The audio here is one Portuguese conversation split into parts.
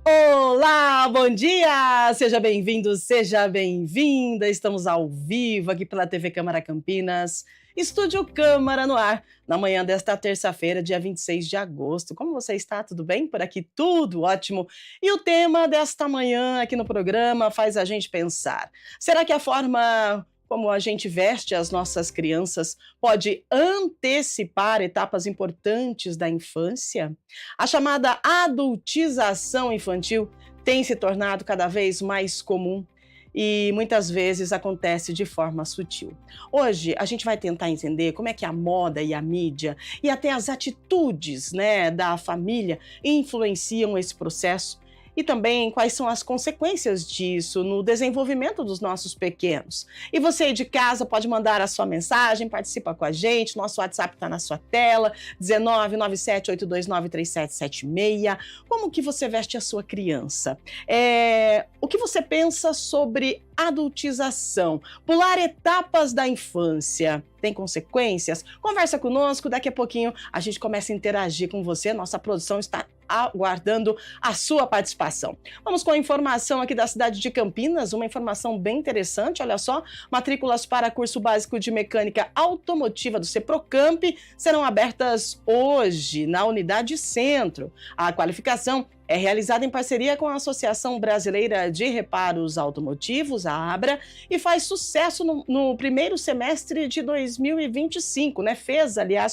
Olá, bom dia! Seja bem-vindo, seja bem-vinda. Estamos ao vivo aqui pela TV Câmara Campinas, Estúdio Câmara no ar, na manhã desta terça-feira, dia 26 de agosto. Como você está? Tudo bem? Por aqui tudo ótimo. E o tema desta manhã aqui no programa faz a gente pensar. Será que a forma como a gente veste as nossas crianças pode antecipar etapas importantes da infância? A chamada adultização infantil tem se tornado cada vez mais comum e muitas vezes acontece de forma sutil. Hoje a gente vai tentar entender como é que a moda e a mídia e até as atitudes, da família influenciam esse processo e também quais são as consequências disso no desenvolvimento dos nossos pequenos. E você aí de casa pode mandar a sua mensagem, participa com a gente, nosso WhatsApp está na sua tela, 19978293776. Como que você veste a sua criança? O que você pensa sobre adultização? Pular etapas da infância tem consequências? Conversa conosco, daqui a pouquinho a gente começa a interagir com você, nossa produção está aguardando a sua participação. Vamos com a informação aqui da cidade de Campinas, uma informação bem interessante, olha só, matrículas para curso básico de mecânica automotiva do Ceprocamp serão abertas hoje na Unidade Centro. A qualificação é realizada em parceria com a Associação Brasileira de Reparos Automotivos, a ABRA, e faz sucesso no primeiro semestre de 2025,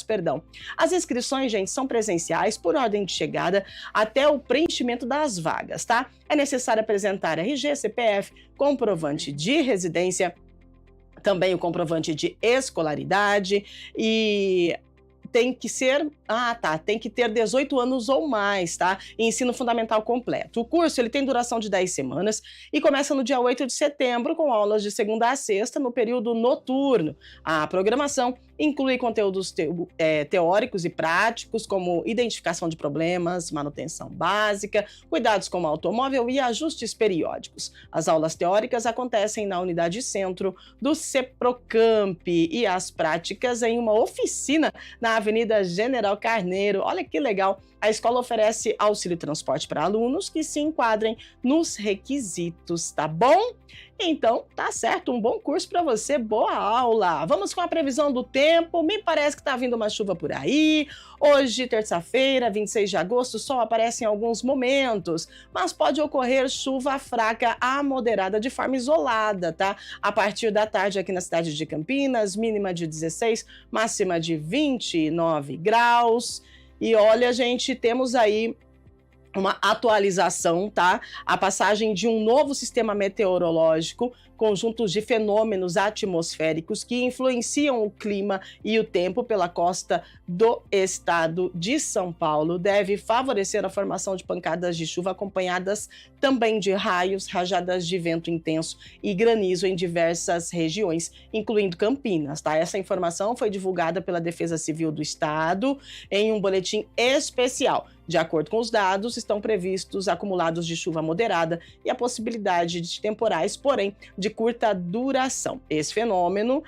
perdão. As inscrições, gente, são presenciais por ordem de chegada até o preenchimento das vagas, tá? É necessário apresentar RG, CPF, comprovante de residência, também o comprovante de escolaridade e tem que ter 18 anos ou mais, tá? E ensino fundamental completo. O curso, ele tem duração de 10 semanas e começa no dia 8 de setembro, com aulas de segunda a sexta, no período noturno. A programação inclui conteúdos teóricos e práticos, como identificação de problemas, manutenção básica, cuidados com o automóvel e ajustes periódicos. As aulas teóricas acontecem na Unidade Centro do Ceprocamp e as práticas em uma oficina na Avenida General Carneiro. Olha que legal! A escola oferece auxílio transporte para alunos que se enquadrem nos requisitos, tá bom? Então, tá certo, um bom curso para você, boa aula. Vamos com a previsão do tempo. Me parece que tá vindo uma chuva por aí. Hoje, terça-feira, 26 de agosto, o sol aparece em alguns momentos, mas pode ocorrer chuva fraca a moderada de forma isolada, tá? A partir da tarde aqui na cidade de Campinas, mínima de 16, máxima de 29 graus. E olha, gente, temos aí uma atualização, tá? A passagem de um novo sistema meteorológico, conjuntos de fenômenos atmosféricos que influenciam o clima e o tempo pela costa do estado de São Paulo, deve favorecer a formação de pancadas de chuva acompanhadas também de raios, rajadas de vento intenso e granizo em diversas regiões, incluindo Campinas, tá? Essa informação foi divulgada pela Defesa Civil do Estado em um boletim especial. De acordo com os dados, estão previstos acumulados de chuva moderada e a possibilidade de temporais, porém, de curta duração. Esse fenômeno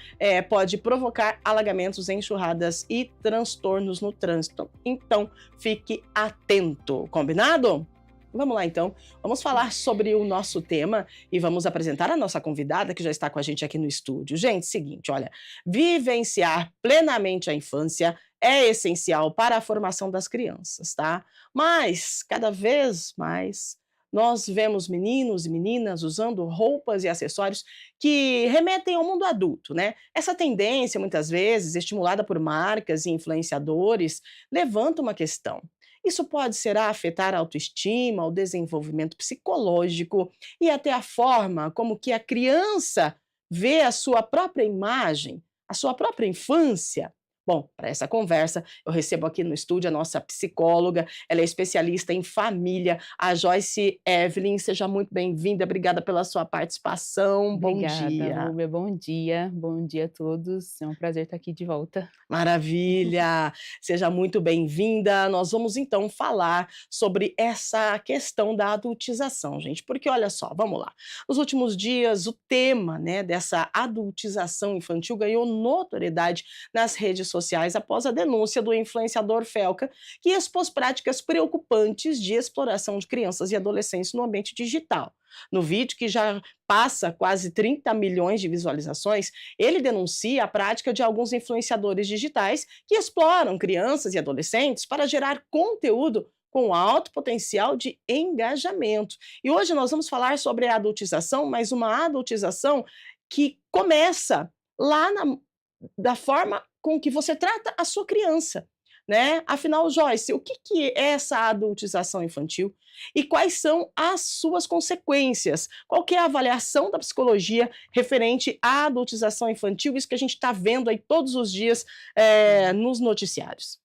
pode provocar alagamentos, enxurradas e transtornos no trânsito. Então, fique atento. Combinado? Vamos lá, então. Vamos falar sobre o nosso tema e vamos apresentar a nossa convidada que já está com a gente aqui no estúdio. Gente, seguinte, olha, vivenciar plenamente a infância é essencial para a formação das crianças, tá? Mas, cada vez mais, nós vemos meninos e meninas usando roupas e acessórios que remetem ao mundo adulto, né? Essa tendência, muitas vezes, estimulada por marcas e influenciadores, levanta uma questão. Isso pode afetar a autoestima, o desenvolvimento psicológico e até a forma como que a criança vê a sua própria imagem, a sua própria infância. Bom, para essa conversa, eu recebo aqui no estúdio a nossa psicóloga, ela é especialista em família, a Joyce Evelyn. Seja muito bem-vinda, obrigada pela sua participação. Obrigada, Bom dia. Lúbia. Bom dia a todos. É um prazer estar aqui de volta. Maravilha! Seja muito bem-vinda. Nós vamos então falar sobre essa questão da adultização, gente, porque olha só, vamos lá. Nos últimos dias, o tema, dessa adultização infantil ganhou notoriedade nas redes sociais após a denúncia do influenciador Felca, que expôs práticas preocupantes de exploração de crianças e adolescentes no ambiente digital. No vídeo, que já passa quase 30 milhões de visualizações, ele denuncia a prática de alguns influenciadores digitais que exploram crianças e adolescentes para gerar conteúdo com alto potencial de engajamento. E hoje nós vamos falar sobre a adultização, mas uma adultização que começa lá da forma com que você trata a sua criança, né? Afinal, Joyce, o que é essa adultização infantil e quais são as suas consequências? Qual que é a avaliação da psicologia referente à adultização infantil, isso que a gente está vendo aí todos os dias nos noticiários?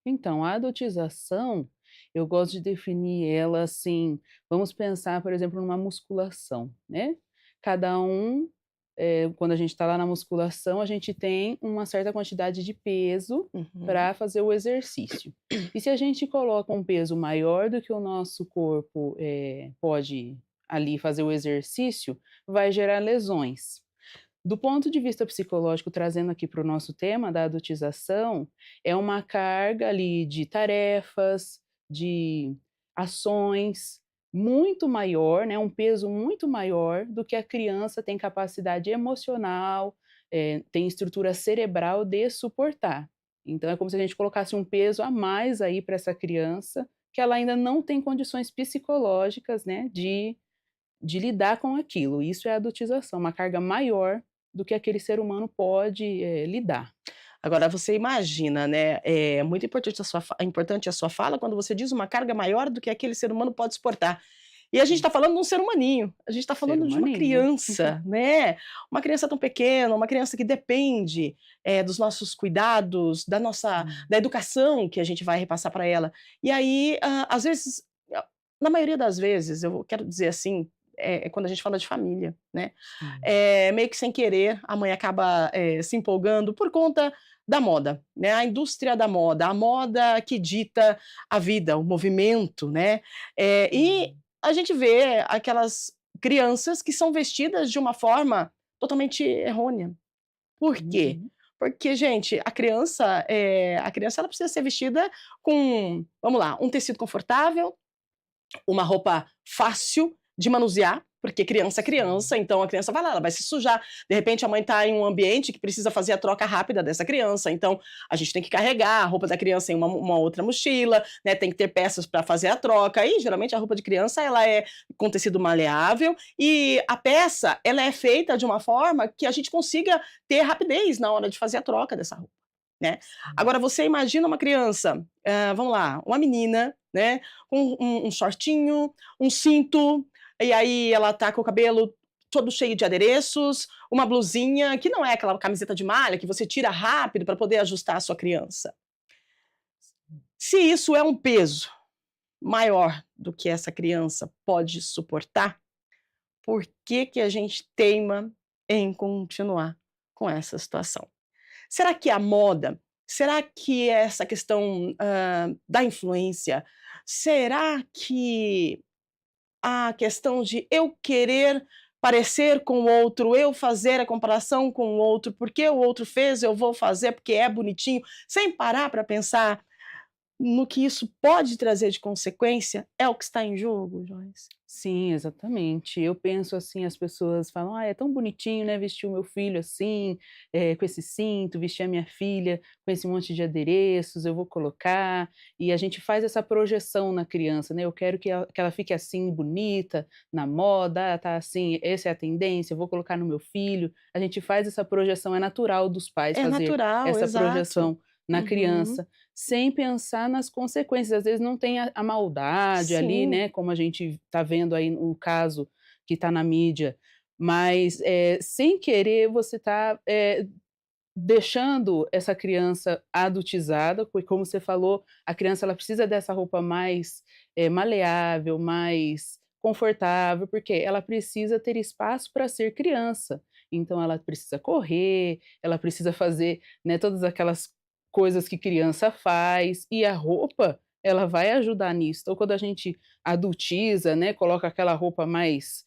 Então, a adultização, eu gosto de definir ela assim, vamos pensar, por exemplo, numa musculação, né? Cada um, quando a gente está lá na musculação, a gente tem uma certa quantidade de peso Uhum. para fazer o exercício. E se a gente coloca um peso maior do que o nosso corpo pode ali fazer o exercício, vai gerar lesões. Do ponto de vista psicológico, trazendo aqui para o nosso tema da adultização, é uma carga ali de tarefas, de ações muito maior, né, um peso muito maior do que a criança tem capacidade emocional, tem estrutura cerebral de suportar. Então é como se a gente colocasse um peso a mais aí para essa criança, que ela ainda não tem condições psicológicas, né, de lidar com aquilo. Isso é a adultização, uma carga maior do que aquele ser humano pode lidar. Agora você imagina, né, é muito importante a sua fala quando você diz uma carga maior do que aquele ser humano pode suportar. E a gente Sim. está falando de um ser humaninho, a gente está Ser falando de uma humaninho. criança, né, uma criança tão pequena, uma criança que depende, dos nossos cuidados, Sim. da educação que a gente vai repassar para ela. E aí, às vezes, na maioria das vezes, eu quero dizer assim, é quando a gente fala de família, né, Sim. meio que sem querer, a mãe acaba, se empolgando por conta da moda, né, a indústria da moda, a moda que dita a vida, o movimento, né, e Sim. a gente vê aquelas crianças que são vestidas de uma forma totalmente errônea. Por quê? Uhum. Porque, gente, a criança ela precisa ser vestida com, vamos lá, um tecido confortável, uma roupa fácil de manusear, porque criança é Sim. criança, então a criança vai lá, ela vai se sujar. De repente a mãe está em um ambiente que precisa fazer a troca rápida dessa criança, então a gente tem que carregar a roupa da criança em uma outra mochila, né, tem que ter peças para fazer a troca, e geralmente a roupa de criança ela é com tecido maleável, e a peça ela é feita de uma forma que a gente consiga ter rapidez na hora de fazer a troca dessa roupa, né. Sim. Agora você imagina uma criança, vamos lá, uma menina, né, com um shortinho, um cinto, e aí ela tá com o cabelo todo cheio de adereços, uma blusinha que não é aquela camiseta de malha que você tira rápido para poder ajustar a sua criança. Se isso é um peso maior do que essa criança pode suportar, por que que a gente teima em continuar com essa situação? Será que a moda, será que essa questão, da influência, será que a questão de eu querer parecer com o outro, eu fazer a comparação com o outro, porque o outro fez, eu vou fazer porque é bonitinho, sem parar para pensar no que isso pode trazer de consequência, é o que está em jogo, Joyce? Sim, exatamente. Eu penso assim, as pessoas falam: "Ah, é tão bonitinho, né, vestir o meu filho assim, com esse cinto, vestir a minha filha com esse monte de adereços, eu vou colocar", e a gente faz essa projeção na criança, né, eu quero que ela fique assim bonita, na moda, tá assim, essa é a tendência, eu vou colocar no meu filho. A gente faz essa projeção, é natural dos pais É fazer natural, essa exato. projeção na Uhum. criança, sem pensar nas consequências. Às vezes não tem a maldade ali, Sim, né, como a gente está vendo aí o caso que está na mídia, mas, sem querer você está, deixando essa criança adultizada, porque como você falou, a criança ela precisa dessa roupa mais, maleável, mais confortável, porque ela precisa ter espaço para ser criança. Então ela precisa correr, ela precisa fazer, né, todas aquelas coisas que criança faz, e a roupa, ela vai ajudar nisso. Então quando a gente adultiza, né, coloca aquela roupa mais,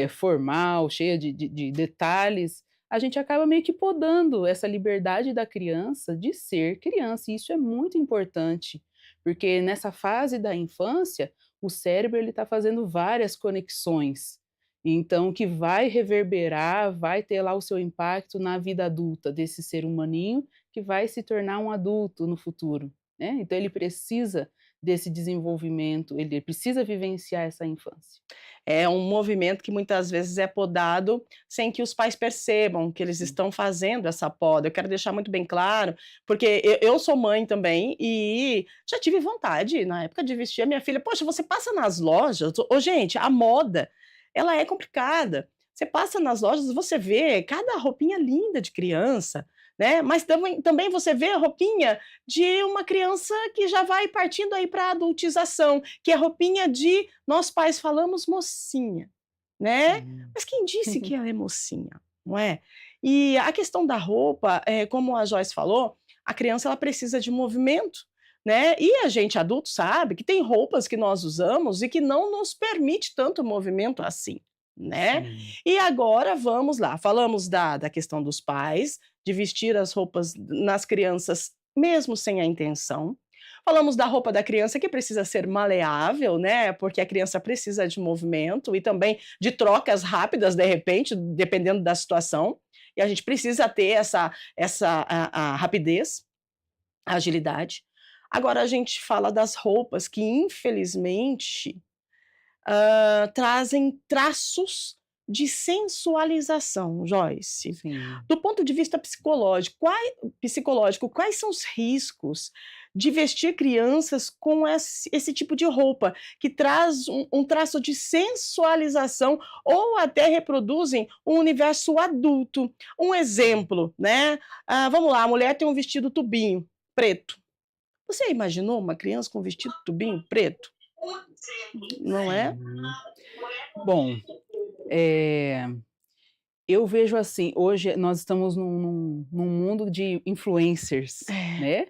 formal, cheia de detalhes, a gente acaba meio que podando essa liberdade da criança de ser criança, e isso é muito importante, porque nessa fase da infância, o cérebro ele está fazendo várias conexões, então que vai reverberar, vai ter lá o seu impacto na vida adulta desse ser humaninho, que vai se tornar um adulto no futuro, né. Então ele precisa desse desenvolvimento, ele precisa vivenciar essa infância. É um movimento que muitas vezes é podado sem que os pais percebam que eles Sim. estão fazendo essa poda. Eu quero deixar muito bem claro, porque eu sou mãe também e já tive vontade na época de vestir a minha filha. Poxa, você passa nas lojas, ô gente, a moda, ela é complicada. Você passa nas lojas, você vê cada roupinha linda de criança, né? Mas também você vê a roupinha de uma criança que já vai partindo aí para a adultização, que é roupinha de nós pais falamos mocinha, né, Sim. mas quem disse que ela é mocinha, não é? E a questão da roupa, como a Joyce falou, a criança ela precisa de movimento, né, e a gente adulto sabe que tem roupas que nós usamos e que não nos permite tanto movimento assim, né. Sim. E agora vamos lá, falamos da questão dos pais, de vestir as roupas nas crianças mesmo sem a intenção. Falamos da roupa da criança que precisa ser maleável, né, porque a criança precisa de movimento e também de trocas rápidas, de repente, dependendo da situação, e a gente precisa ter essa rapidez, a agilidade. Agora a gente fala das roupas que infelizmente, trazem traços de sensualização, Joyce. Sim. Do ponto de vista psicológico, quais são os riscos de vestir crianças com esse tipo de roupa, que traz um traço de sensualização ou até reproduzem um universo adulto? Um exemplo, né, vamos lá, a mulher tem um vestido tubinho, preto. Você imaginou uma criança com vestido tubinho preto? Não é? Uhum. Bom, eh, eu vejo assim, hoje nós estamos num mundo de influencers, É. né,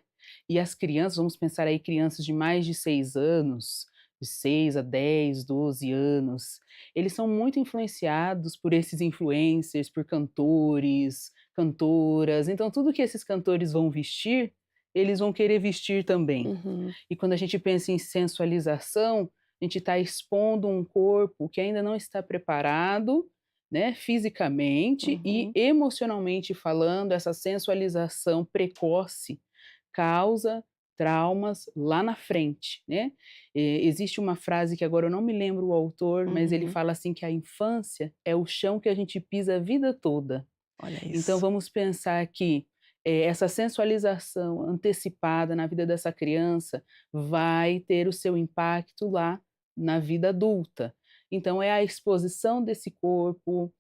e as crianças, vamos pensar aí crianças de mais de 6 anos, de 6 a 10, 12 anos, eles são muito influenciados por esses influencers, por cantores, cantoras, então tudo que esses cantores vão vestir, eles vão querer vestir também. Uhum, E quando a gente pensa em sensualização, a gente está expondo um corpo que ainda não está preparado, né, fisicamente e uhum. emocionalmente falando, essa sensualização precoce causa traumas lá na frente, né. Existe uma frase que agora eu não me lembro o autor, mas ele Uhum. fala assim que a infância é o chão que a gente pisa a vida toda. Olha Então isso. vamos pensar que, essa sensualização antecipada na vida dessa criança vai ter o seu impacto lá na vida adulta. Então é a exposição desse corpo,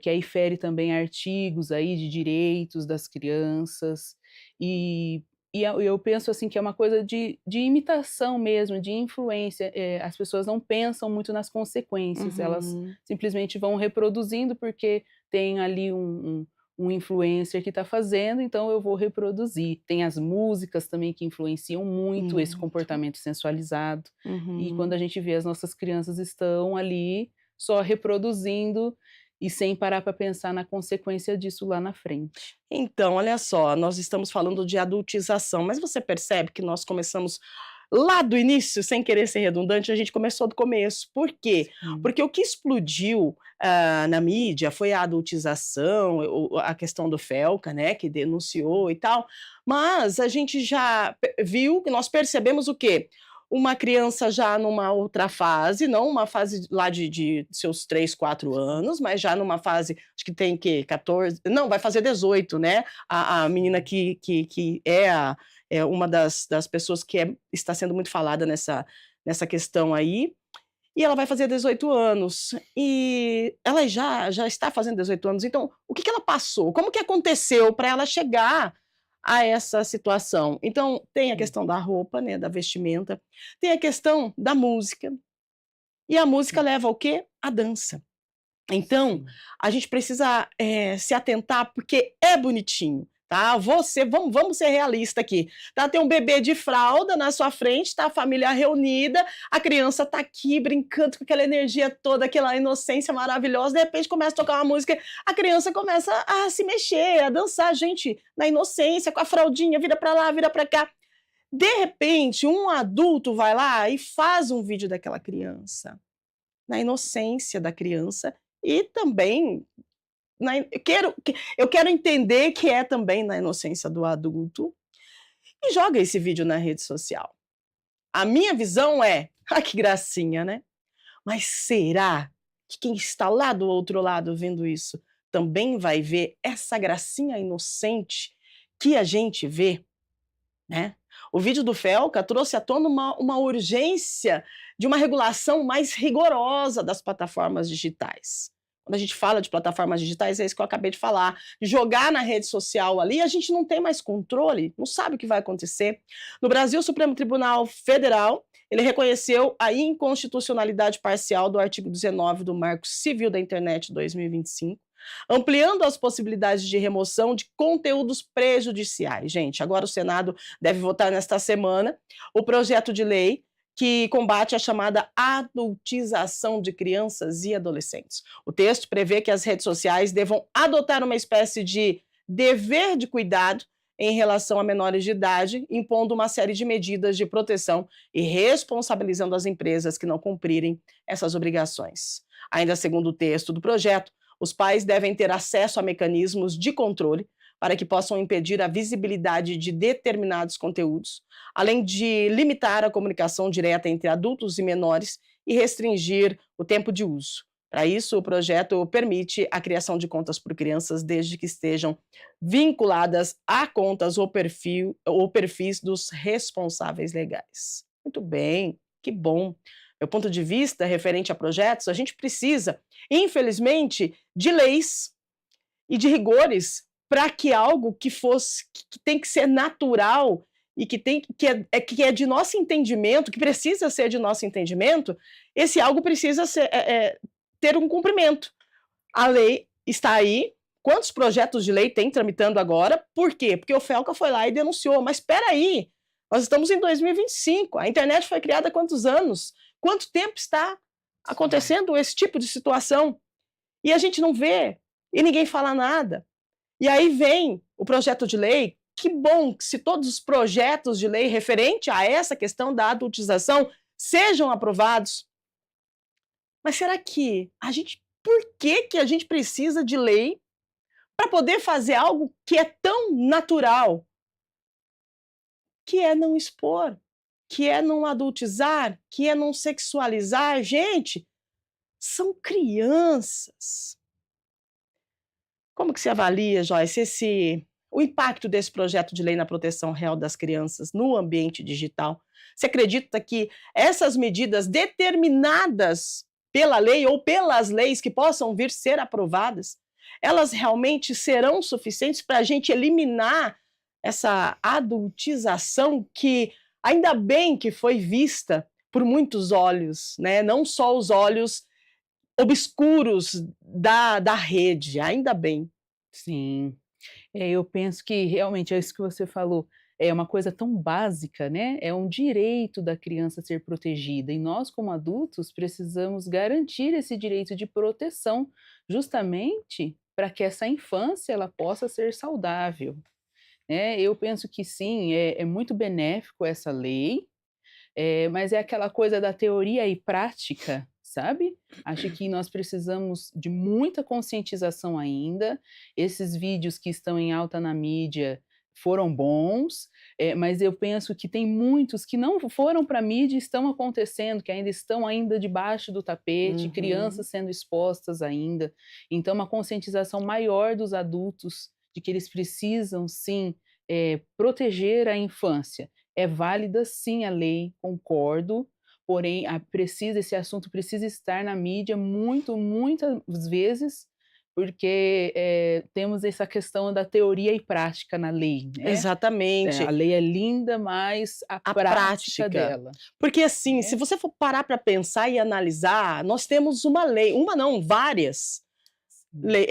que aí fere também artigos aí de direitos das crianças, e eu penso assim que é uma coisa de imitação mesmo, de influência, as pessoas não pensam muito nas consequências, elas Uhum. simplesmente vão reproduzindo porque tem ali um influencer que está fazendo, então eu vou reproduzir. Tem as músicas também que influenciam muito esse Muito. comportamento sensualizado, e quando Uhum. a gente vê as nossas crianças estão ali só reproduzindo e sem parar para pensar na consequência disso lá na frente. Então, olha só, nós estamos falando de adultização, mas você percebe que nós começamos lá do início, sem querer ser redundante, a gente começou do começo. Por quê? Sim. Porque o que explodiu, na mídia foi a adultização, a questão do Felca, né, que denunciou e tal, mas a gente já viu que nós percebemos o quê? Uma criança já numa outra fase, não uma fase lá de seus 3, 4 anos, mas já numa fase, acho que tem que 14, não, vai fazer 18, né, a menina Sim. que é uma das pessoas que está sendo muito falada nessa questão aí, e ela vai fazer 18 anos, e ela já está fazendo 18 anos, então o que que ela passou? Como que aconteceu para ela chegar a essa situação? Então tem a Sim. questão da roupa, né, da vestimenta, tem a questão da música, e a música Sim. leva ao quê? À dança. Então, Sim. a gente precisa, se atentar, porque é bonitinho, tá? Vamos ser realistas aqui, tá? Tem um bebê de fralda na sua frente, tá? A família reunida, a criança tá aqui brincando com aquela energia toda, aquela inocência maravilhosa, de repente começa a tocar uma música, a criança começa a se mexer, a dançar, gente, na inocência, com a fraldinha, vira pra lá, vira pra cá. De repente, um adulto vai lá e faz um vídeo daquela criança, na inocência da criança e também eu quero entender que é também na inocência do adulto e joga esse vídeo na rede social. A minha visão é, que gracinha, né? Mas será que quem está lá do outro lado vendo isso também vai ver essa gracinha inocente que a gente vê, né? O vídeo do Felca trouxe à tona uma urgência de uma regulação mais rigorosa das plataformas digitais. Quando a gente fala de plataformas digitais, é isso que eu acabei de falar. Jogar na rede social ali, a gente não tem mais controle, não sabe o que vai acontecer. No Brasil, o Supremo Tribunal Federal, ele reconheceu a inconstitucionalidade parcial do artigo 19 do Marco Civil da Internet 2025, ampliando as possibilidades de remoção de conteúdos prejudiciais. Gente, agora o Senado deve votar nesta semana o projeto de lei que combate a chamada adultização de crianças e adolescentes. O texto prevê que as redes sociais devam adotar uma espécie de dever de cuidado em relação a menores de idade, impondo uma série de medidas de proteção e responsabilizando as empresas que não cumprirem essas obrigações. Ainda segundo o texto do projeto, os pais devem ter acesso a mecanismos de controle para que possam impedir a visibilidade de determinados conteúdos, além de limitar a comunicação direta entre adultos e menores e restringir o tempo de uso. Para isso, o projeto permite a criação de contas por crianças desde que estejam vinculadas a contas ou perfis dos responsáveis legais. Muito bem, que bom. Meu ponto de vista referente a projetos, a gente precisa, infelizmente, de leis e de rigores para que algo que tem que ser natural e que é de nosso entendimento, que precisa ser de nosso entendimento, esse algo precisa ter um cumprimento. A lei está aí. Quantos projetos de lei tem tramitando agora? Por quê? Porque o Felca foi lá e denunciou. Mas espera aí, nós estamos em 2025. A internet foi criada há quantos anos? Quanto tempo está acontecendo esse tipo de situação? E a gente não vê, e ninguém fala nada. E aí vem o projeto de lei. Que bom que se todos os projetos de lei referente a essa questão da adultização sejam aprovados. Mas será que por que a gente precisa de lei para poder fazer algo que é tão natural? Que é não expor, que é não adultizar, que é não sexualizar. Gente, são crianças. Como que se avalia, Joyce, o impacto desse projeto de lei na proteção real das crianças no ambiente digital? Você acredita que essas medidas determinadas pela lei ou pelas leis que possam vir ser aprovadas, elas realmente serão suficientes para a gente eliminar essa adultização que, ainda bem que foi vista por muitos olhos, né? Não só os olhos obscuros da rede, ainda bem. Sim. Eu penso que realmente é isso que você falou, é uma coisa tão básica, né, é um direito da criança ser protegida e nós como adultos precisamos garantir esse direito de proteção, justamente para que essa infância ela possa ser saudável, né. Eu penso que sim, é muito benéfico essa lei, mas é aquela coisa da teoria e prática, sabe? Acho que nós precisamos de muita conscientização ainda. Esses vídeos que estão em alta na mídia foram bons, mas eu penso que tem muitos que não foram para a mídia e estão acontecendo, que ainda estão debaixo do tapete, crianças sendo expostas ainda. Então, uma conscientização maior dos adultos de que eles precisam, sim, proteger a infância. É válida, sim, a lei, concordo, porém esse assunto precisa estar na mídia muitas vezes, porque temos essa questão da teoria e prática na lei, né? Exatamente. A lei é linda, mas a prática dela. Porque assim, se você for parar para pensar e analisar, nós temos uma lei, várias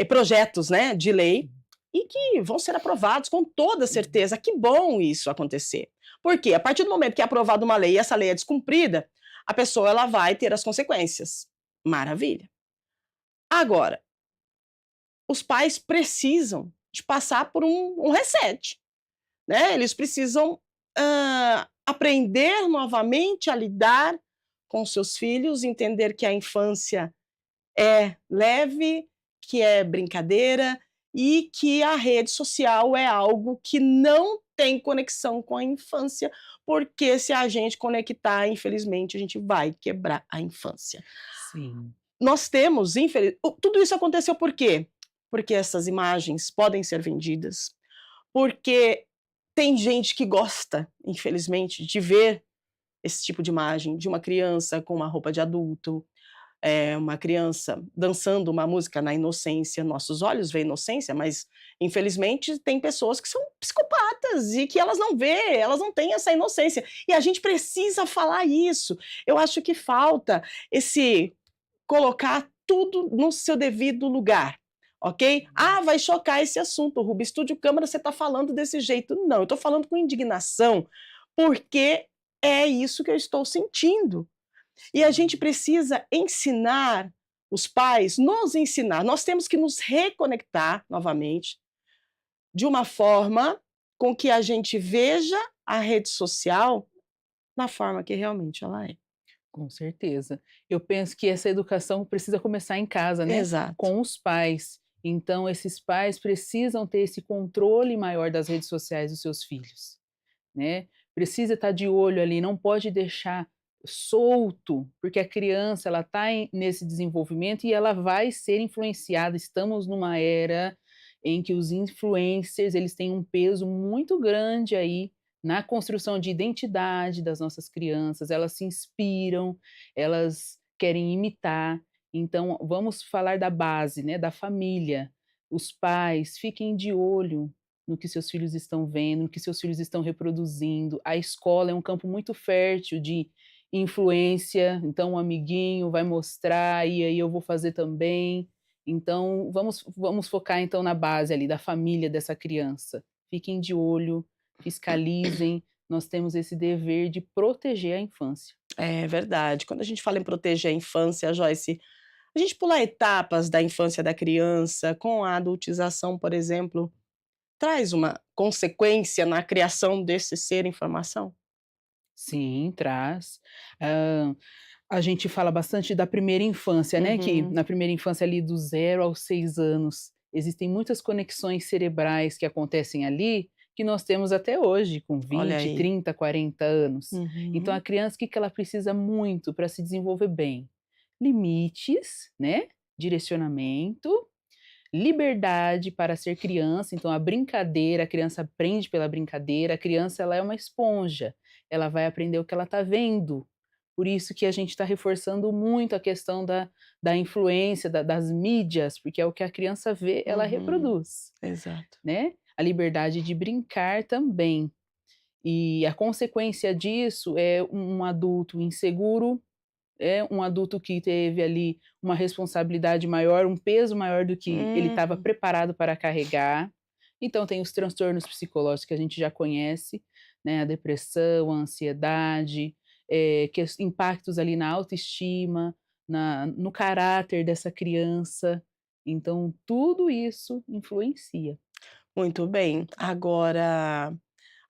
projetos, né, de lei, e que vão ser aprovados com toda certeza. Que bom isso acontecer. Porque a partir do momento que é aprovada uma lei e essa lei é descumprida, a pessoa ela vai ter as consequências. Maravilha. Agora, os pais precisam de passar por um reset, né? Eles precisam aprender novamente a lidar com seus filhos, entender que a infância é leve, que é brincadeira e que a rede social é algo que não tem conexão com a infância, porque se a gente conectar, infelizmente, a gente vai quebrar a infância. Sim. Nós temos, tudo isso aconteceu por quê? Porque essas imagens podem ser vendidas, porque tem gente que gosta, infelizmente, de ver esse tipo de imagem de uma criança com uma roupa de adulto, uma criança dançando uma música na inocência. Nossos olhos veem inocência, mas infelizmente tem pessoas que são psicopatas e que elas não vê, elas não têm essa inocência. E a gente precisa falar isso. Eu acho que falta esse colocar tudo no seu devido lugar. Ok? Ah, vai chocar esse assunto, Rubi. Estúdio Câmara, você está falando desse jeito. Não, eu estou falando com indignação, porque é isso que eu estou sentindo. E a gente precisa ensinar os pais, nos ensinar. Nós temos que nos reconectar novamente de uma forma com que a gente veja a rede social na forma que realmente ela é. Com certeza. Eu penso que essa educação precisa começar em casa, né, Exato. com os pais. Então esses pais precisam ter esse controle maior das redes sociais dos seus filhos, né. Precisa estar de olho ali, não pode deixar solto, porque a criança ela está nesse desenvolvimento e ela vai ser influenciada. Estamos numa era em que os influencers, eles têm um peso muito grande aí na construção de identidade das nossas crianças, elas se inspiram, elas querem imitar. Então, vamos falar da base, né, da família. Os pais, fiquem de olho no que seus filhos estão vendo, no que seus filhos estão reproduzindo. A escola é um campo muito fértil de influência, então o amiguinho vai mostrar e aí eu vou fazer também. Então, vamos focar então na base ali da família dessa criança. Fiquem de olho, fiscalizem, nós temos esse dever de proteger a infância. É verdade. Quando a gente fala em proteger a infância, Joyce, a gente pular etapas da infância da criança com a adultização, por exemplo, traz uma consequência na criação desse ser em formação? Sim, traz. Hã, a gente fala bastante da primeira infância, né, que Uhum. na primeira infância ali do 0 aos 6 anos, existem muitas conexões cerebrais que acontecem ali, que nós temos até hoje com Olha 20, aí. 30, 40 anos. Então a Uhum. criança, o que que ela precisa muito para se desenvolver bem? Limites, né, direcionamento, liberdade para ser criança. Então a brincadeira, a criança aprende pela brincadeira, a criança ela é uma esponja, ela vai aprender o que ela está vendo. Por isso que a gente está reforçando muito a questão da influência, das mídias, porque é o que a criança vê, ela Uhum. reproduz, Exato. né. A liberdade de brincar também. E a consequência disso é um adulto inseguro, é um adulto que teve ali uma responsabilidade maior, um peso maior do que ele estava Uhum. preparado para carregar. Então tem os transtornos psicológicos que a gente já conhece, né, a depressão, a ansiedade, impactos ali na autoestima, no caráter dessa criança. Então tudo isso influencia. Muito bem. Agora,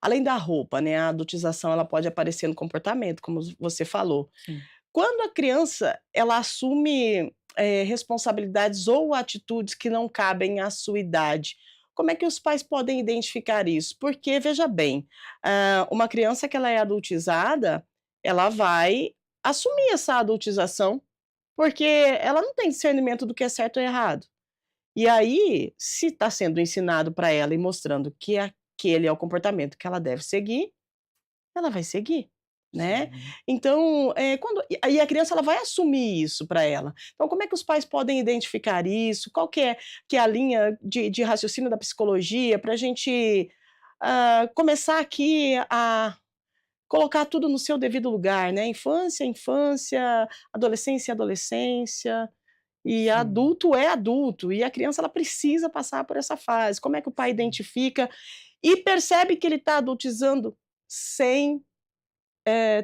além da roupa, né, a adultização ela pode aparecer no comportamento, como você falou. Sim. Quando a criança ela assume, responsabilidades ou atitudes que não cabem à sua idade, como é que os pais podem identificar isso? Porque, veja bem, uma criança que ela é adultizada, ela vai assumir essa adultização, porque ela não tem discernimento do que é certo ou errado. E aí, se está sendo ensinado para ela e mostrando que aquele é o comportamento que ela deve seguir, ela vai seguir, né. Sim. Então, quando e aí a criança ela vai assumir isso para ela. Então como é que os pais podem identificar isso? Qual que é a linha de raciocínio da psicologia para a gente, começar aqui a colocar tudo no seu devido lugar, né, infância é infância, adolescência é adolescência. E Sim, adulto é adulto, e a criança ela precisa passar por essa fase. Como é que o pai sim, identifica e percebe que ele está adultizando sem,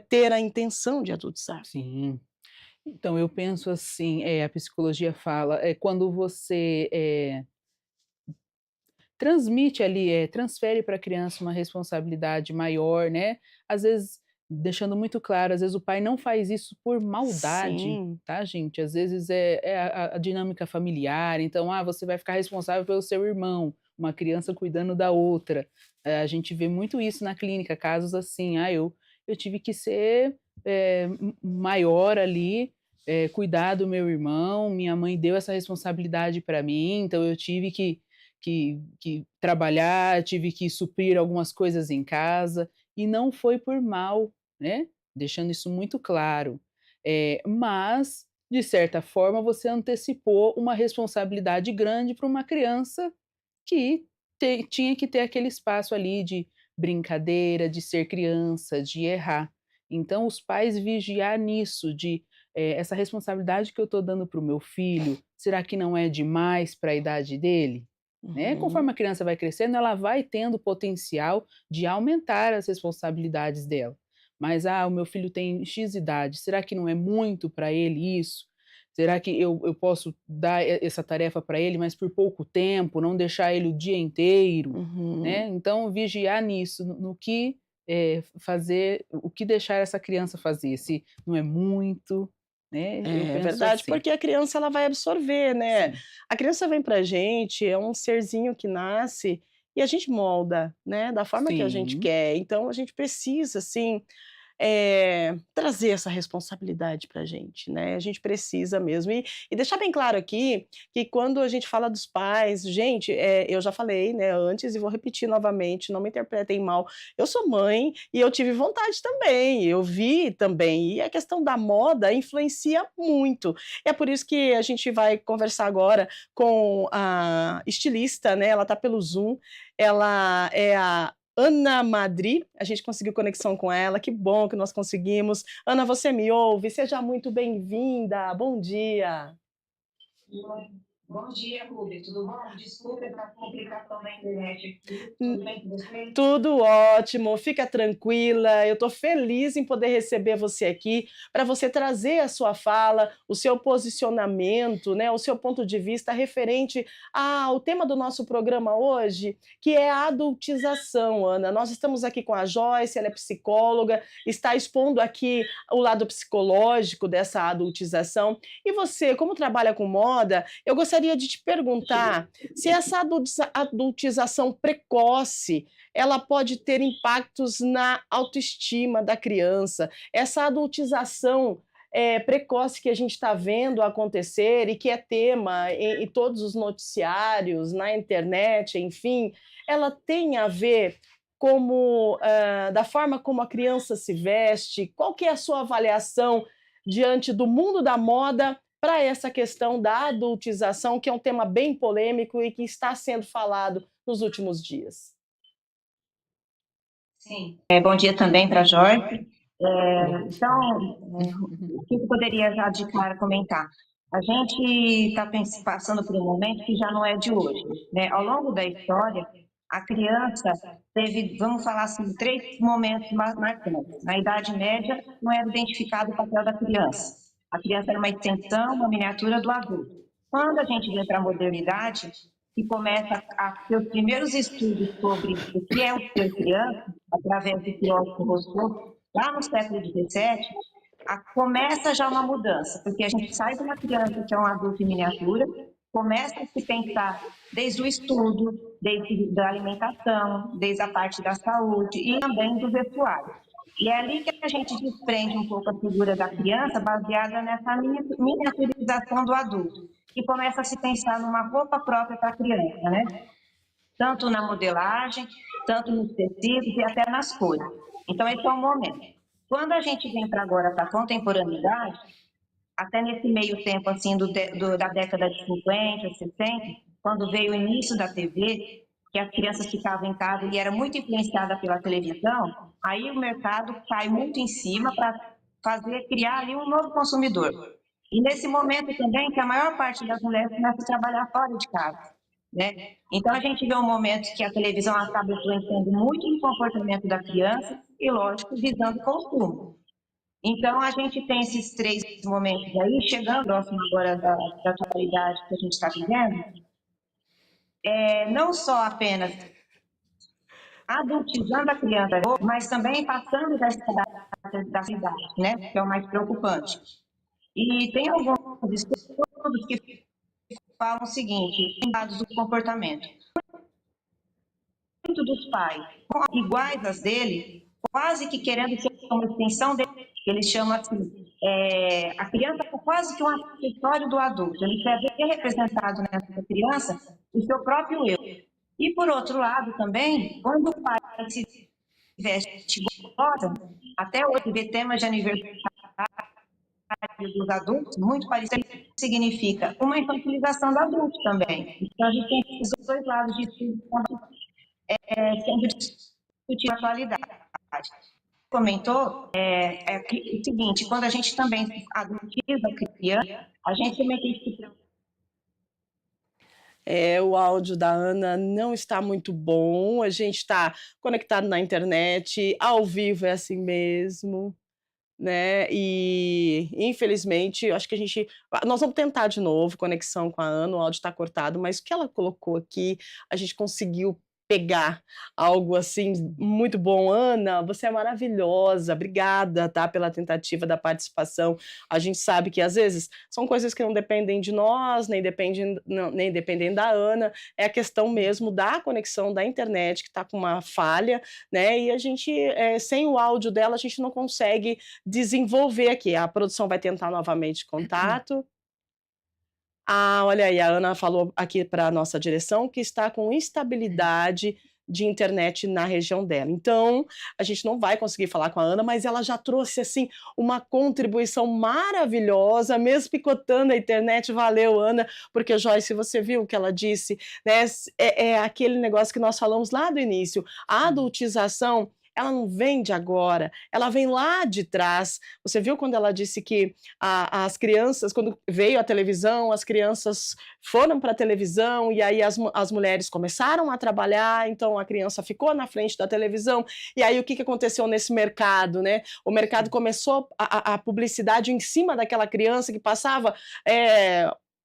ter a intenção de adultizar? sim. Então eu penso assim, a psicologia fala, é quando você, transmite ali, transfere para a criança uma responsabilidade maior, né, às vezes deixando muito claro, às vezes o pai não faz isso por maldade, Sim. tá gente, às vezes é a dinâmica familiar, então, você vai ficar responsável pelo seu irmão, uma criança cuidando da outra. A gente vê muito isso na clínica, casos assim: "Ah, eu tive que ser, maior ali, cuidar do meu irmão, minha mãe deu essa responsabilidade para mim, então eu tive que trabalhar, tive que suprir algumas coisas em casa, e não foi por mal, né, deixando isso muito claro. Mas, de certa forma, você antecipou uma responsabilidade grande para uma criança que tinha que ter aquele espaço ali de brincadeira, de ser criança, de errar. Então os pais vigiar nisso, de, essa responsabilidade que eu estou dando para o meu filho, será que não é demais para a idade dele? Né, conforme Uhum. a criança vai crescendo, ela vai tendo potencial de aumentar as responsabilidades dela. Mas, o meu filho tem "X" idade, será que não é muito para ele isso? Será que eu posso dar essa tarefa para ele, mas por pouco tempo, não deixar ele o dia inteiro, Uhum. né. Então vigiar nisso, no que, fazer, o que deixar essa criança fazer, se não é muito, né, eu É penso verdade, assim. porque a criança ela vai absorver, né. Sim. A criança vem pra gente, é um serzinho que nasce e a gente molda, né, da forma que a gente Sim, quer, então a gente precisa sim trazer essa responsabilidade para a gente, né, a gente precisa mesmo. E deixar bem claro aqui, que quando a gente fala dos pais, gente, eu já falei, né, antes e vou repetir novamente, não me interpretem mal, eu sou mãe e eu tive vontade também, eu vi também, e a questão da moda influencia muito. É por isso que a gente vai conversar agora com a estilista, né, ela tá pelo Zoom, ela é a Ana Madri, a gente conseguiu conexão com ela, que bom que nós conseguimos. Ana, você me ouve? Seja muito bem-vinda, bom dia. Bom dia, Rubem. Tudo bom? Desculpa a complicação da internet aqui. Hum, Tudo bem com você? Tudo ótimo, fica tranquila. Eu estou feliz em poder receber você aqui para você trazer a sua fala, o seu posicionamento, né, o seu ponto de vista referente ao tema do nosso programa hoje, que é a adultização, Ana. Nós estamos aqui com a Joyce, ela é psicóloga, está expondo aqui o lado psicológico dessa adultização. E você, como trabalha com moda, eu gostaria de te perguntar se essa adultização precoce ela pode ter impactos na autoestima da criança. Essa adultização precoce que a gente está vendo acontecer e que é tema em todos os noticiários, na internet, enfim, ela tem a ver da forma como a criança se veste? Qual que é a sua avaliação diante do mundo da moda para essa questão da adultização, que é um tema bem polêmico e que está sendo falado nos últimos dias? Sim. Bom dia também para a Joyce. bom dia. O que eu poderia já de cara comentar? A gente está passando por um momento que já não é de hoje, né? Ao longo da história, a criança teve, vamos falar assim, três momentos marcantes. Na Idade Média, não era identificado o papel da criança. A criança era uma extensão, uma miniatura do adulto. Quando a gente vem para a modernidade, e começa a ter os primeiros estudos sobre o que é o ser criança, através do filósofo Rousseau, lá no século XVII, começa já uma mudança, porque a gente sai de uma criança que é um adulto em miniatura, começa a se pensar desde o estudo, desde a alimentação, desde a parte da saúde e também do vestuário. E é ali que a gente desprende um pouco a figura da criança, baseada nessa miniaturização do adulto, e começa a se pensar numa roupa própria para a criança, né? Tanto na modelagem, tanto nos tecidos e até nas cores. Então, esse é o momento. Quando a gente vem para agora, para a contemporaneidade, até nesse meio tempo, assim, da década de 50, 60, quando veio o início da TV, que as crianças ficavam em casa e era muito influenciada pela televisão, aí o mercado cai muito em cima para criar ali um novo consumidor. E nesse momento também que a maior parte das mulheres começa a trabalhar fora de casa, né? Então a gente vê um momento que a televisão acaba influenciando muito no comportamento da criança e, lógico, visando consumo. Então a gente tem esses três momentos aí, chegando próximo agora da atualidade que a gente está vivendo, não só apenas adultizando a criança, mas também passando da idade, né? Que é o mais preocupante. E tem alguns estudos que falam o seguinte, em dados do comportamento. Muito dos pais, iguais às dele, quase que querendo ser uma extensão dele, eles chamam assim, a criança é quase que um acessório do adulto, ele quer ver representado nessa criança o seu próprio eu. E por outro lado também, quando o pai se veste gostosa, até hoje vê temas de aniversário dos adultos, muito parecido, significa uma infantilização do adulto também. Então a gente tem esses dois lados de tudo sendo discutido na atualidade. Comentou o seguinte, quando a gente também adultiza a criança, a gente também tem que... O áudio da Ana não está muito bom, a gente está conectado na internet, ao vivo é assim mesmo, né, e infelizmente, acho que nós vamos tentar de novo conexão com a Ana, o áudio está cortado, mas o que ela colocou aqui, a gente conseguiu pegar algo assim muito bom. Ana, você é maravilhosa, obrigada, tá, pela tentativa da participação. A gente sabe que às vezes são coisas que não dependem de nós, nem dependem da Ana, é a questão mesmo da conexão da internet que está com uma falha, né, e a gente, sem o áudio dela, a gente não consegue desenvolver aqui. A produção vai tentar novamente contato. Olha aí, a Ana falou aqui para a nossa direção que está com instabilidade de internet na região dela. Então, a gente não vai conseguir falar com a Ana, mas ela já trouxe, assim, uma contribuição maravilhosa, mesmo picotando a internet. Valeu, Ana, porque, Joyce, você viu o que ela disse, né? É aquele negócio que nós falamos lá do início, a adultização, ela não vem de agora, ela vem lá de trás. Você viu quando ela disse que as crianças, quando veio a televisão, as crianças foram para a televisão e aí as mulheres começaram a trabalhar, então a criança ficou na frente da televisão, e aí o que aconteceu nesse mercado, né? O mercado começou a publicidade em cima daquela criança que passava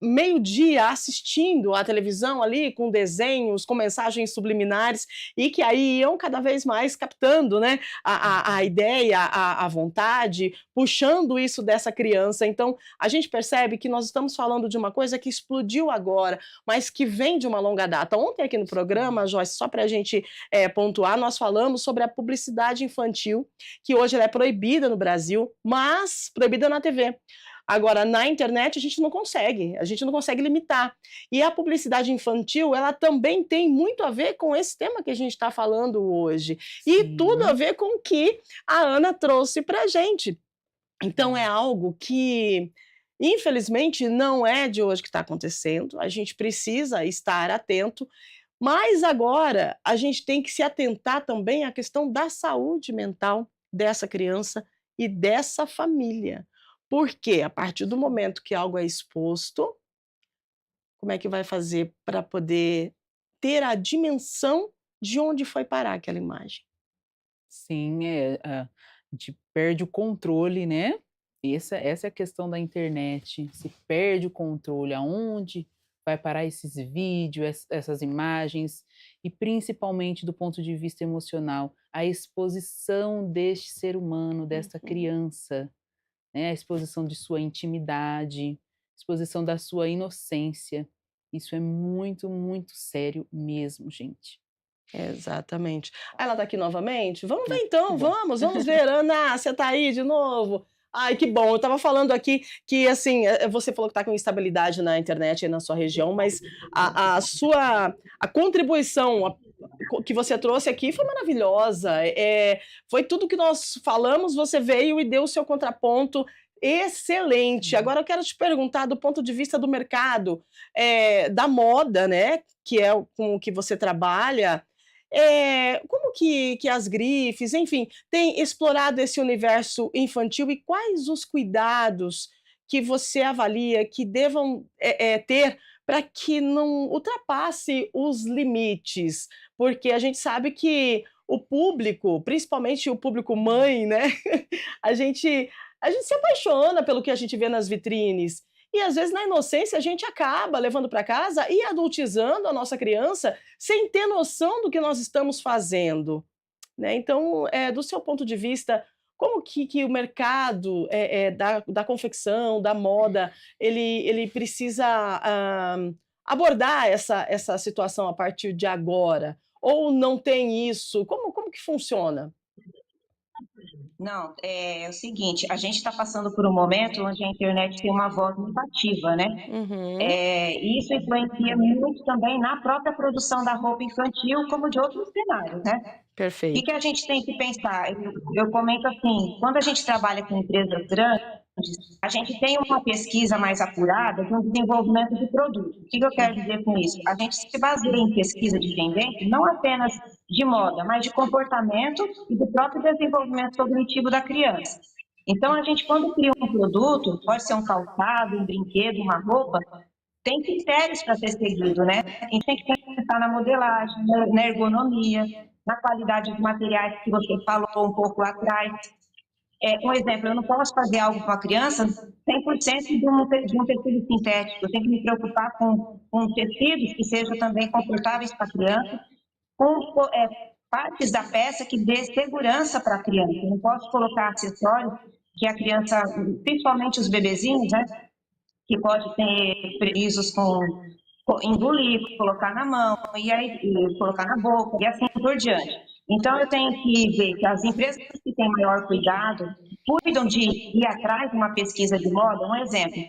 meio-dia assistindo à televisão ali, com desenhos, com mensagens subliminares, e que aí iam cada vez mais captando, né, a ideia, a vontade, puxando isso dessa criança. Então, a gente percebe que nós estamos falando de uma coisa que explodiu agora, mas que vem de uma longa data. Ontem aqui no programa, Joyce, só para a gente pontuar, nós falamos sobre a publicidade infantil, que hoje ela é proibida no Brasil, mas proibida na TV. Agora, na internet, a gente não consegue limitar. E a publicidade infantil, ela também tem muito a ver com esse tema que a gente está falando hoje. E tudo a ver com o que a Ana trouxe para a gente. Então, é algo que, infelizmente, não é de hoje que está acontecendo. A gente precisa estar atento. Mas agora, a gente tem que se atentar também à questão da saúde mental dessa criança e dessa família. Porque a partir do momento que algo é exposto, como é que vai fazer para poder ter a dimensão de onde foi parar aquela imagem? Sim, a gente perde o controle, né. Essa é a questão da internet, se perde o controle, aonde vai parar esses vídeos, essas imagens, e principalmente do ponto de vista emocional, a exposição deste ser humano, desta criança, né, a exposição de sua intimidade, exposição da sua inocência. Isso é muito, muito sério mesmo, gente. Exatamente. Ela está aqui novamente? Vamos ver Ah, então, que bom. vamos ver. Ana, você está aí de novo? Ai, que bom. Eu estava falando aqui que, assim, você falou que está com instabilidade na internet aí na sua região, mas a contribuição que você trouxe aqui foi maravilhosa. Foi tudo que nós falamos, você veio e deu o seu contraponto excelente. Agora eu quero te perguntar, do ponto de vista do mercado, da moda, né, que é com o que você trabalha, como que as grifes, enfim, têm explorado esse universo infantil e quais os cuidados que você avalia que devam ter para que não ultrapasse os limites? Porque a gente sabe que o público, principalmente o público mãe, né, a gente a gente se apaixona pelo que a gente vê nas vitrines. E às vezes, na inocência, a gente acaba levando para casa e adultizando a nossa criança sem ter noção do que nós estamos fazendo, né. Então, do seu ponto de vista, como que o mercado, da confecção, da moda, ele precisa, abordar essa situação a partir de agora? Ou não tem isso? Como que funciona? Não, é o seguinte, a gente está passando por um momento onde a internet tem uma voz muito ativa, né? Uhum, E isso influencia muito também na própria produção da roupa infantil, como de outros cenários, né? O que perfeito. a gente tem que pensar? Eu comento assim, quando a gente trabalha com empresas grandes, a gente tem uma pesquisa mais apurada de um desenvolvimento de produto. O que eu quero dizer com isso? A gente se baseia em pesquisa de tendência, não apenas de moda, mas de comportamento e do próprio desenvolvimento cognitivo da criança. Então, a gente, quando cria um produto, pode ser um calçado, um brinquedo, uma roupa, tem critérios para ser seguido, né? A gente tem que pensar na modelagem, na ergonomia, na qualidade dos materiais que você falou um pouco lá atrás. Um exemplo, eu não posso fazer algo com a criança 100% de um tecido sintético. Eu tenho que me preocupar com tecidos que sejam também confortáveis para a criança, com partes da peça que dê segurança para a criança. Eu não posso colocar acessórios que a criança, principalmente os bebezinhos, né, que pode ter prejuízos com engolir, colocar na mão, e aí e colocar na boca, e assim por diante. Então, eu tenho que ver que as empresas que têm maior cuidado cuidam de ir atrás de uma pesquisa de moda. Um exemplo,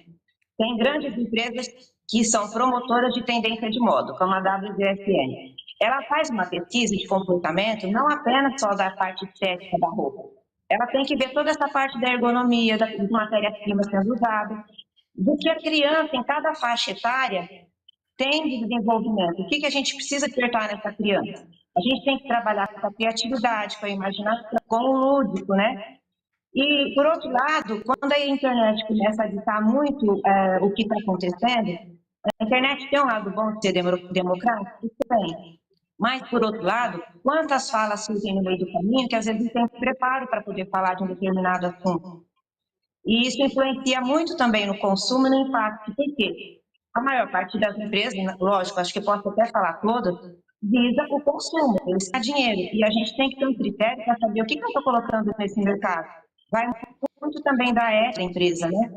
tem grandes empresas que são promotoras de tendência de moda, como a WGSN. Ela faz uma pesquisa de comportamento não apenas só da parte estética da roupa. Ela tem que ver toda essa parte da ergonomia, das matérias-primas sendo usadas, do que a criança, em cada faixa etária, tem de desenvolvimento. O que a gente precisa acertar nessa criança? A gente tem que trabalhar com a criatividade, com a imaginação, com o lúdico, né? E, por outro lado, quando a internet começa a ditar muito o que está acontecendo, a internet tem um lado bom de ser democrático? Isso tem. Mas, por outro lado, quantas falas surgem no meio do caminho que às vezes não tem preparo para poder falar de um determinado assunto? E isso influencia muito também no consumo e no impacto, porque a maior parte das empresas, lógico, acho que posso até falar todas, visa o consumo, eles têm dinheiro. E a gente tem que ter um critério para saber o que eu estou colocando nesse mercado. Vai muito também da ética da empresa, né?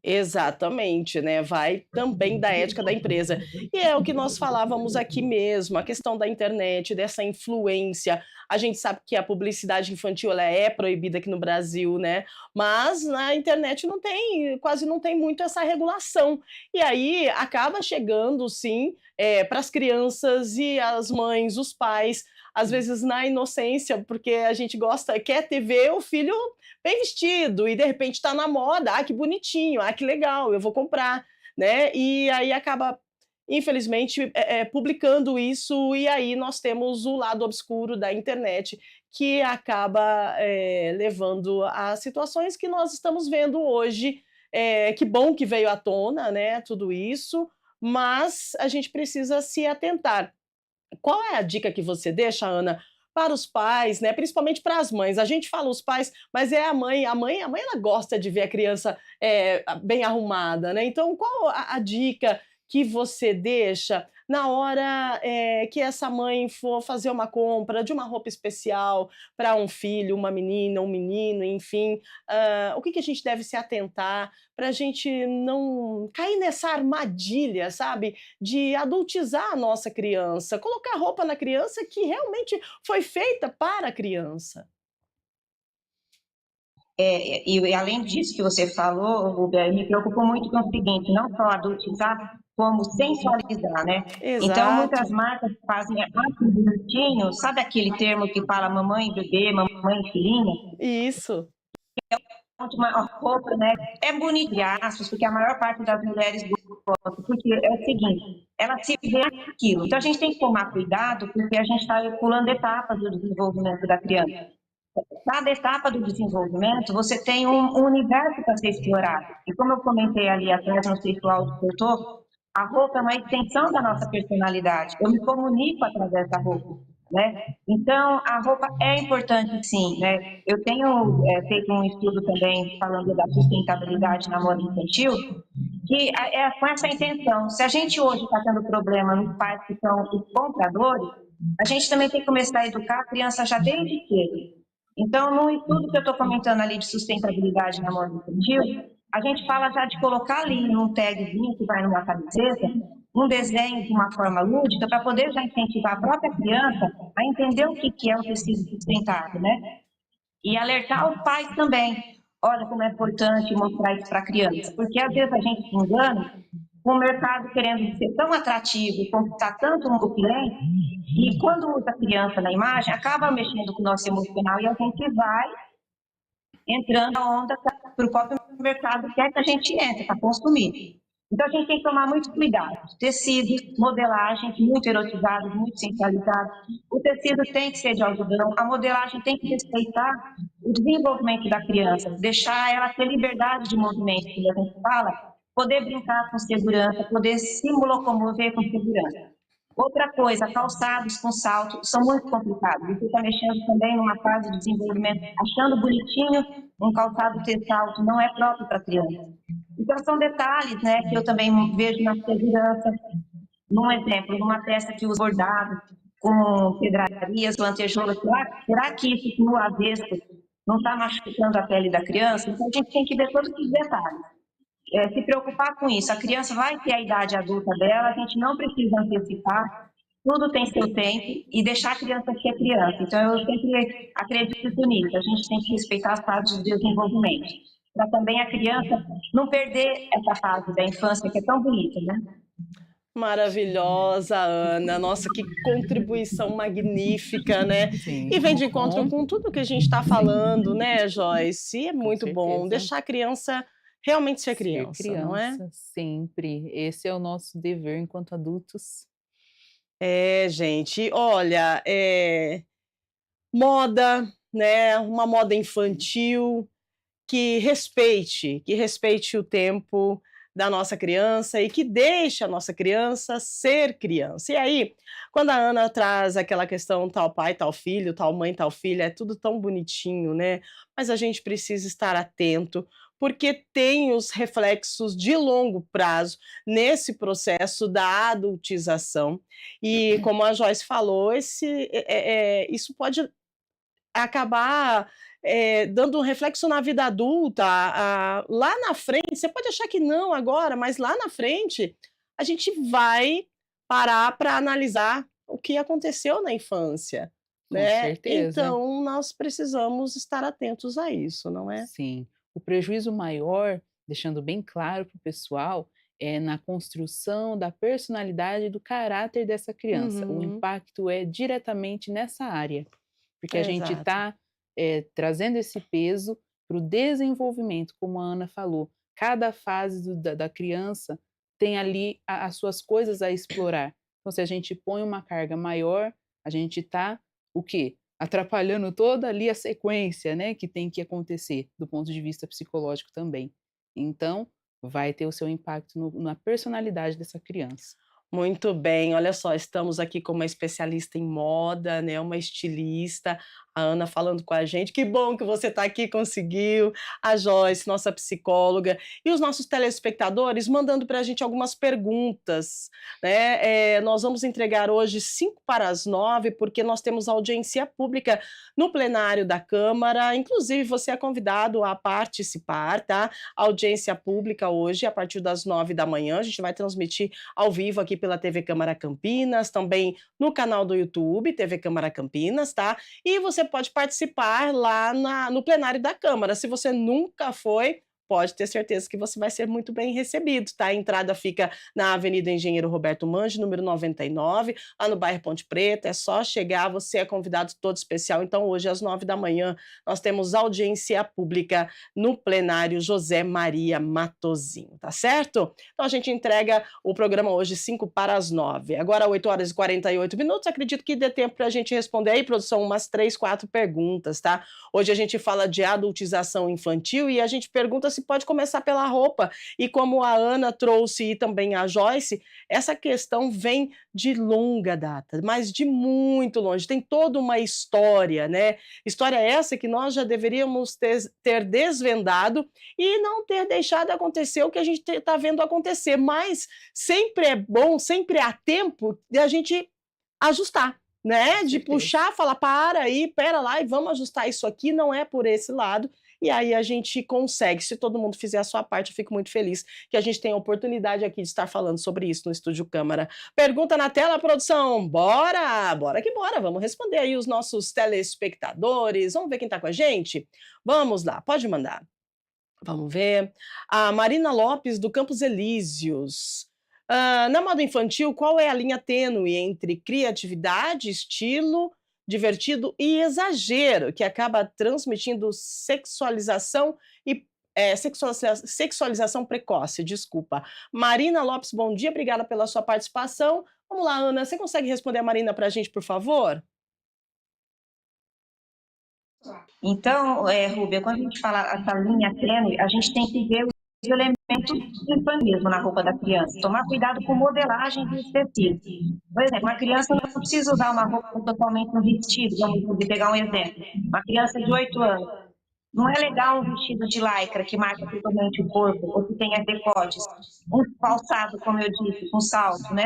Exatamente, né, vai também da ética da empresa. E é o que nós falávamos aqui mesmo, a questão da internet, dessa influência. A gente sabe que a publicidade infantil ela é proibida aqui no Brasil, né, mas na internet não tem quase não tem muito essa regulação. E aí acaba chegando sim, para as crianças e as mães, os pais, às vezes na inocência, porque a gente gosta quer ter ver o filho bem vestido e de repente está na moda, ah, que bonitinho, ah, que legal, eu vou comprar, né? E aí acaba, infelizmente, publicando isso e aí nós temos o lado obscuro da internet que acaba levando a situações que nós estamos vendo hoje. Que bom que veio à tona, né? Tudo isso, mas a gente precisa se atentar. Qual é a dica que você deixa, Ana, para os pais, né, principalmente para as mães? A gente fala os pais, mas é a mãe ela gosta de ver a criança, bem arrumada, né, então qual a dica que você deixa na hora, que essa mãe for fazer uma compra de uma roupa especial para um filho, uma menina, um menino, enfim, o que a gente deve se atentar para a gente não cair nessa armadilha, sabe, de adultizar a nossa criança, colocar roupa na criança que realmente foi feita para a criança. E além disso que você falou, Rubia, me preocupa muito com o seguinte, não só adultizar, como sensualizar, né? Então, muitas Exato, marcas fazem assim bonitinho, sabe aquele termo que fala mamãe e bebê, mamãe e filhinha? isso. De uma roupa, né? É bonito, entre aspas, porque a maior parte das mulheres gostam, porque é o seguinte, ela se vê aquilo. Então, a gente tem que tomar cuidado, porque a gente está pulando etapas do desenvolvimento da criança. cada etapa do desenvolvimento, você tem um universo para ser explorado. E como eu comentei ali atrás, não sei se o áudio voltou, a roupa é uma extensão da nossa personalidade. Eu me comunico através da roupa, né? Então, a roupa é importante, sim, né? Eu tenho feito um estudo também falando da sustentabilidade na moda infantil, que é com essa intenção. Se a gente hoje está tendo problema nos pais que são os compradores, a gente também tem que começar a educar a criança já desde cedo. Então, no estudo que eu estou comentando ali de sustentabilidade na moda infantil, a gente fala já de colocar ali num tagzinho que vai numa camiseta, um desenho de uma forma lúdica, para poder já incentivar a própria criança a entender o que é o tecido sustentável, né? E alertar os pais também. Olha como é importante mostrar isso para a criança, porque às vezes a gente se engana com o mercado querendo ser tão atrativo, conquistar tanto um cliente, e quando usa a criança na imagem, acaba mexendo com o nosso emocional e a gente vai entrando na onda para o próprio mercado quer que a gente entre para consumir. Então a gente tem que tomar muito cuidado. Tecidos, modelagens muito erotizados, muito sensualizados. O tecido tem que ser de algodão, a modelagem tem que respeitar o desenvolvimento da criança, deixar ela ter liberdade de movimento, como a gente fala, poder brincar com segurança, poder se locomover com segurança. Outra coisa, calçados com salto são muito complicados. Você está mexendo também numa fase de desenvolvimento, achando bonitinho um calçado ter salto, não é próprio para criança. Então, são detalhes, né, que eu também vejo na segurança. Num exemplo, numa peça que usa bordado, com pedrarias, lantejoulas, será que isso no avesso não está machucando a pele da criança? Então, a gente tem que ver todos esses detalhes. Se preocupar com isso. A criança vai ter a idade adulta dela, a gente não precisa antecipar, tudo tem seu tempo e deixar a criança ser criança. Então, eu sempre acredito nisso, a gente tem que respeitar as fases de desenvolvimento, para também a criança não perder essa fase da infância que é tão bonita, né? Maravilhosa, Ana. Nossa, que contribuição magnífica, né? Sim, E vem de encontro com tudo que a gente está falando, né, Joyce? E é com muito bom certeza. deixar a criança realmente ser Ser criança, não é? criança, sempre. Esse é o nosso dever enquanto adultos. É, gente, olha, moda, né? Uma moda infantil que respeite o tempo da nossa criança e que deixe a nossa criança ser criança. E aí, quando a Ana traz aquela questão tal pai, tal filho, tal mãe, tal filha, é tudo tão bonitinho, né? Mas a gente precisa estar atento, porque tem os reflexos de longo prazo nesse processo da adultização. E como a Joyce falou, isso pode acabar dando um reflexo na vida adulta, lá na frente, você pode achar que não agora, mas lá na frente a gente vai parar para analisar o que aconteceu na infância, Com né? certeza. Então nós precisamos estar atentos a isso, não é? Sim. O prejuízo maior, deixando bem claro para o pessoal, é na construção da personalidade e do caráter dessa criança. O Uhum, impacto é diretamente nessa área, porque a gente exato. está trazendo esse peso para o desenvolvimento, como a Ana falou. Cada fase da criança tem ali as suas coisas a explorar. Então, se a gente põe uma carga maior, a gente está o quê? Atrapalhando toda ali a sequência, né, que tem que acontecer, do ponto de vista psicológico também. Então, vai ter o seu impacto na personalidade dessa criança. Muito bem, olha só, estamos aqui com uma especialista em moda, né, uma estilista, a Ana falando com a gente. Que bom que você está aqui, conseguiu. A Joyce, nossa psicóloga, e os nossos telespectadores mandando para a gente algumas perguntas, né? Nós vamos entregar hoje 8:55, porque nós temos audiência pública no plenário da Câmara. Inclusive, você é convidado a participar, tá? Audiência pública hoje, a partir das 9 da manhã. A gente vai transmitir ao vivo aqui pela TV Câmara Campinas, também no canal do YouTube, TV Câmara Campinas, tá? E você pode participar lá no plenário da Câmara. Se você nunca foi, pode ter certeza que você vai ser muito bem recebido, tá? A entrada fica na Avenida Engenheiro Roberto Mangi, número 99, lá no bairro Ponte Preta. É só chegar, você é convidado todo especial. Então, hoje, às 9 da manhã, nós temos audiência pública no plenário José Maria Matozinho, tá certo? Então, a gente entrega o programa hoje 8:55. Agora, 8h48. Acredito que dê tempo para a gente responder aí, produção, umas 3, 4 perguntas, tá? Hoje a gente fala de adultização infantil e a gente pergunta se pode começar pela roupa. E como a Ana trouxe e também a Joyce, essa questão vem de longa data, mas de muito longe. Tem toda uma história, né? História essa que nós já deveríamos ter desvendado e não ter deixado acontecer o que a gente está vendo acontecer. Mas sempre é bom, sempre há tempo de a gente ajustar, né? De puxar, falar, para aí, pera lá e vamos ajustar isso aqui, não é por esse lado. E aí a gente consegue, se todo mundo fizer a sua parte, eu fico muito feliz que a gente tenha a oportunidade aqui de estar falando sobre isso no Estúdio Câmara. Pergunta na tela, produção, bora! Bora que bora, vamos responder aí os nossos telespectadores, vamos ver quem está com a gente? Vamos lá, pode mandar. Vamos ver. A Marina Lopes, do Campos Elíseos. Na moda infantil, qual é a linha tênue entre criatividade, estilo, divertido e exagero, que acaba transmitindo sexualização e sexualização precoce, desculpa. Marina Lopes, bom dia, obrigada pela sua participação. Vamos lá, Ana, você consegue responder a Marina para a gente, por favor? Então, Rúbia, quando a gente fala essa linha tênue, a gente tem que ver os elementos do infanismo na roupa da criança, tomar cuidado com modelagem dos tecidos. Por exemplo, uma criança não precisa usar uma roupa totalmente um vestido, vamos pegar um exemplo. Uma criança de 8 anos, não é legal um vestido de lycra que marca totalmente o corpo, ou que tenha decotes, um calçado, como eu disse, com salto, né?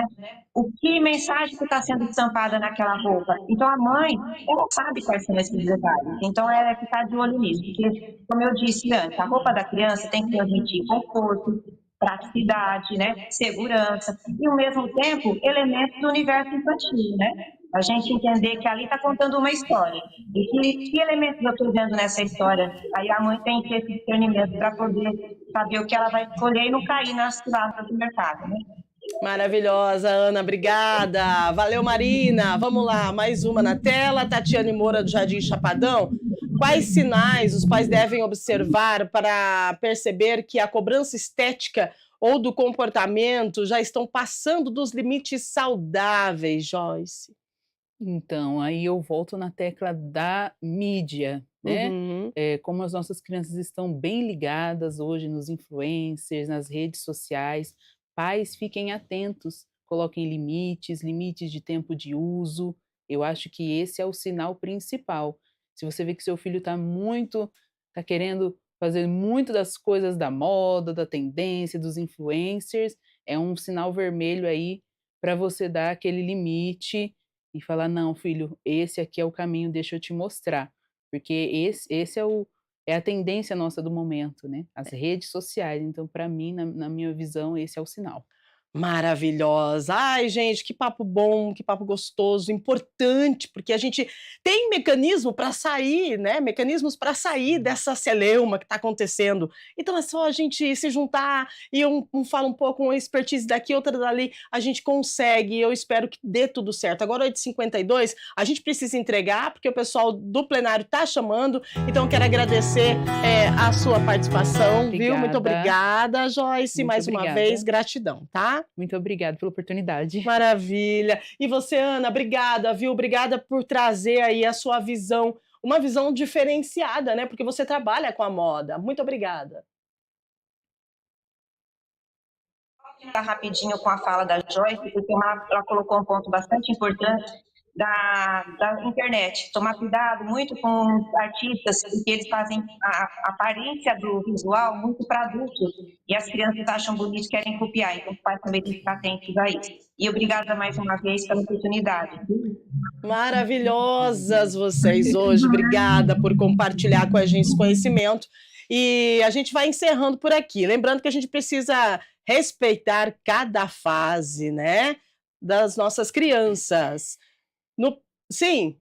O que mensagem que está sendo estampada naquela roupa? Então, a mãe, ela sabe quais são esses detalhes, então ela é ficar de olho nisso, porque, como eu disse antes, a roupa da criança tem que transmitir conforto, praticidade, né? Segurança, e, ao mesmo tempo, elementos do universo infantil, né? A gente entender que ali está contando uma história. E que elementos eu estou vendo nessa história? Aí a mãe tem que ter esse discernimento para poder saber o que ela vai escolher e não cair nas ciladas do mercado, né? Maravilhosa, Ana, obrigada. Valeu, Marina. Vamos lá, mais uma na tela. Tatiane Moura, do Jardim Chapadão. Quais sinais os pais devem observar para perceber que a cobrança estética ou do comportamento já estão passando dos limites saudáveis, Joyce? Então, aí eu volto na tecla da mídia, né? Uhum. Como as nossas crianças estão bem ligadas hoje nos influencers, nas redes sociais, pais fiquem atentos, coloquem limites, limites de tempo de uso. Eu acho que esse é o sinal principal. Se você vê que seu filho está querendo fazer muito das coisas da moda, da tendência, dos influencers, é um sinal vermelho aí para você dar aquele limite e falar: não, filho, esse aqui é o caminho, deixa eu te mostrar. Porque esse é a tendência nossa do momento, né? As redes sociais. Então, para mim, na minha visão, esse é o sinal. Maravilhosa. Ai, gente, que papo bom, que papo gostoso, importante, porque a gente tem mecanismo para sair, né? Mecanismos para sair dessa celeuma que está acontecendo. Então é só a gente se juntar e um fala um pouco, uma expertise daqui, outra dali, a gente consegue. Eu espero que dê tudo certo. Agora, 8h52, a gente precisa entregar, porque o pessoal do plenário está chamando. Então, eu quero agradecer a sua participação, viu? Muito obrigada, Joyce. Muito mais uma obrigada. vez, gratidão, tá? Muito obrigada pela oportunidade. Maravilha. E você, Ana, obrigada, viu? Obrigada por trazer aí a sua visão, uma visão diferenciada, né? Porque você trabalha com a moda. Muito obrigada. Rapidinho com a fala da Joyce, porque ela colocou um ponto bastante importante da internet. Tomar cuidado muito com os artistas, porque eles fazem a aparência do visual muito para adultos, e as crianças acham bonito e querem copiar, então os pais também têm que estar atentos a isso. E obrigada mais uma vez pela oportunidade. Maravilhosas vocês hoje, obrigada por compartilhar com a gente esse conhecimento. E a gente vai encerrando por aqui. Lembrando que a gente precisa respeitar cada fase, né, das nossas crianças. Sim.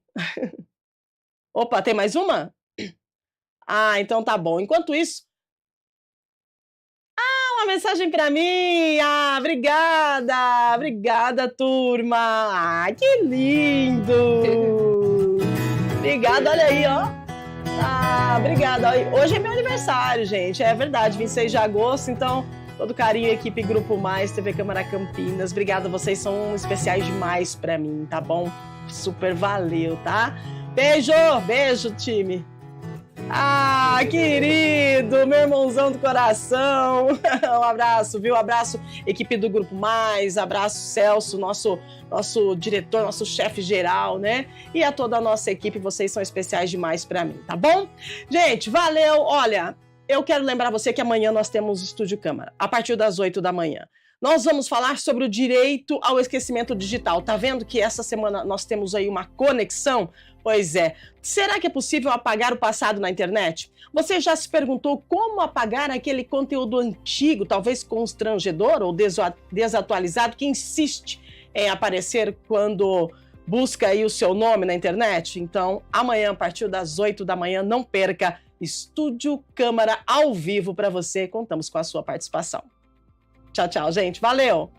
Opa, tem mais uma? Ah, então tá bom. Enquanto isso, uma mensagem para mim. Ah, obrigada, turma. Ah, que lindo. Obrigada, olha aí, ó. Ah, obrigada. Hoje é meu aniversário, gente. É verdade, 26 de agosto, então todo carinho, equipe Grupo Mais, TV Câmara Campinas. Obrigada, vocês são especiais demais para mim, tá bom? Super valeu, tá? Beijo, time. Ah, querido, meu irmãozão do coração. Um abraço, viu? Abraço, equipe do Grupo Mais, abraço, Celso, nosso diretor, nosso chefe geral, né? E a toda a nossa equipe, vocês são especiais demais para mim, tá bom? Gente, valeu. Olha, eu quero lembrar você que amanhã nós temos Estúdio Câmara, a partir das 8 da manhã. Nós vamos falar sobre o direito ao esquecimento digital. Tá vendo que essa semana nós temos aí uma conexão? Pois é. Será que é possível apagar o passado na internet? Você já se perguntou como apagar aquele conteúdo antigo, talvez constrangedor ou desatualizado, que insiste em aparecer quando busca aí o seu nome na internet? Então, amanhã, a partir das 8 da manhã, não perca Estúdio Câmara ao vivo para você. Contamos com a sua participação. Tchau, gente. Valeu!